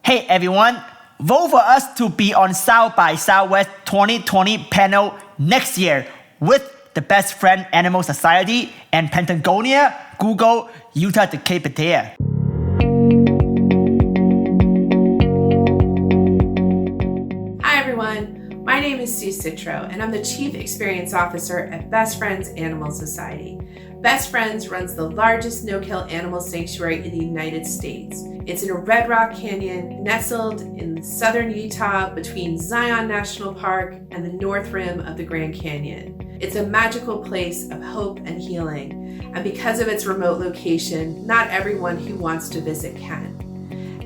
Hey everyone, vote for us to be on South by Southwest 2020 panel next year with the Best Friend Animal Society and Patagonia, Google, Utah de Capetea. Hi everyone, my name is Sue Citro and I'm the Chief Experience Officer at Best Friends Animal Society. Best Friends runs the largest no-kill animal sanctuary in the United States. It's in a Red Rock Canyon, nestled in southern Utah between Zion National Park and the North Rim of the Grand Canyon. It's a magical place of hope and healing, and because of its remote location, not everyone who wants to visit can.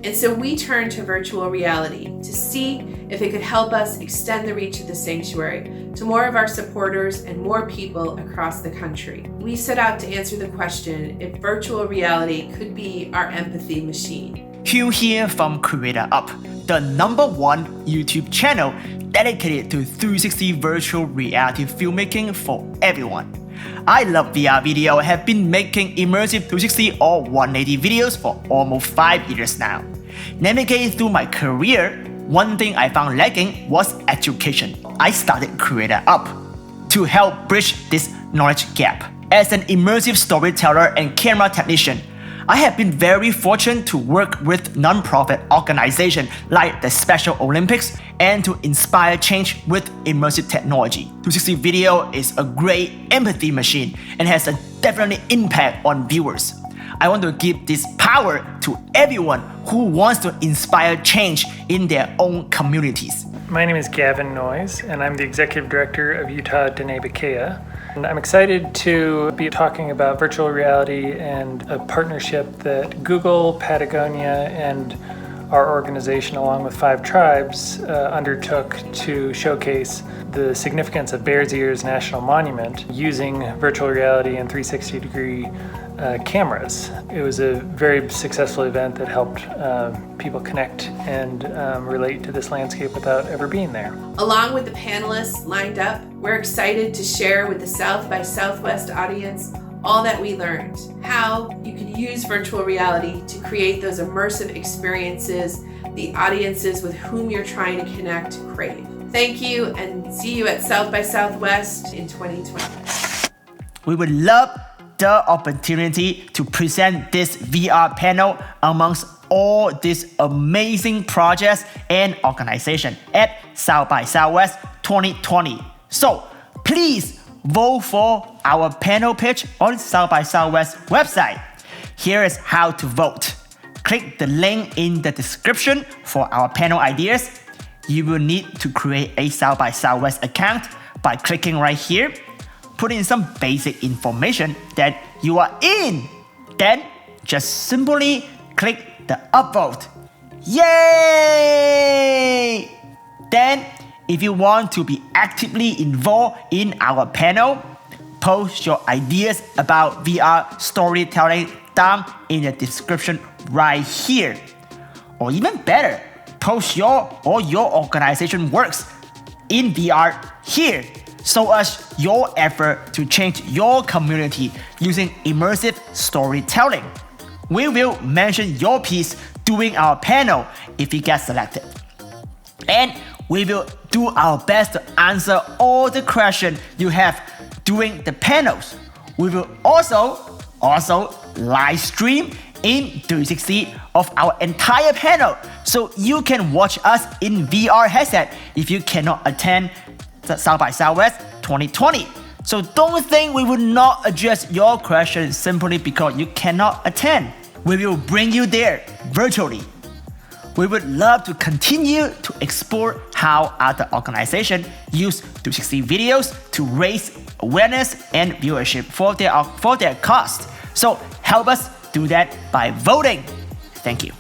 And so we turned to virtual reality to see if it could help us extend the reach of the sanctuary to more of our supporters and more people across the country. We set out to answer the question if virtual reality could be our empathy machine. Hugh here from Creator Up, the #1 YouTube channel dedicated to 360 virtual reality filmmaking for everyone. I love VR video and have been making immersive 360 or 180 videos for almost 5 years now. Navigating through my career, one thing I found lacking was education. I started Creator Up to help bridge this knowledge gap. As an immersive storyteller and camera technician, I have been very fortunate to work with non-profit organizations like the Special Olympics and to inspire change with immersive technology. 360 video is a great empathy machine and has a definite impact on viewers. I want to give this power to everyone who wants to inspire change in their own communities. My name is Gavin Noyes, and I'm the Executive Director of Utah de Capetea. And I'm excited to be talking about virtual reality and a partnership that Google, Patagonia, and our organization, along with 5 tribes, undertook to showcase the significance of Bears Ears National Monument using virtual reality and 360-degree cameras. It was a very successful event that helped people connect and relate to this landscape without ever being there. Along with the panelists lined up, we're excited to share with the South by Southwest audience all that we learned, how you can use virtual reality to create those immersive experiences the audiences with whom you're trying to connect crave. Thank you, and see you at South by Southwest in 2020. We would love the opportunity to present this VR panel amongst all these amazing projects and organizations at South by Southwest 2020. So please vote for our panel pitch on South by Southwest website. Here is how to vote. Click the link in the description for our panel ideas. You will need to create a South by Southwest account by clicking right here. Put in some basic information that you are in. Then just simply click the upvote. Yay! Then if you want to be actively involved in our panel, post your ideas about VR storytelling down in the description right here. Or even better, post your organization works in VR here. Show us your effort to change your community using immersive storytelling. We will mention your piece during our panel if you get selected. And we will do our best to answer all the questions you have during the panels. We will also live stream in 360 of our entire panel, so you can watch us in VR headset if you cannot attend the South by Southwest 2020. So don't think we will not address your questions simply because you cannot attend. We will bring you there virtually. We would love to continue to explore how other organizations use 360 videos to raise awareness and viewership for their cost. So help us do that by voting. Thank you.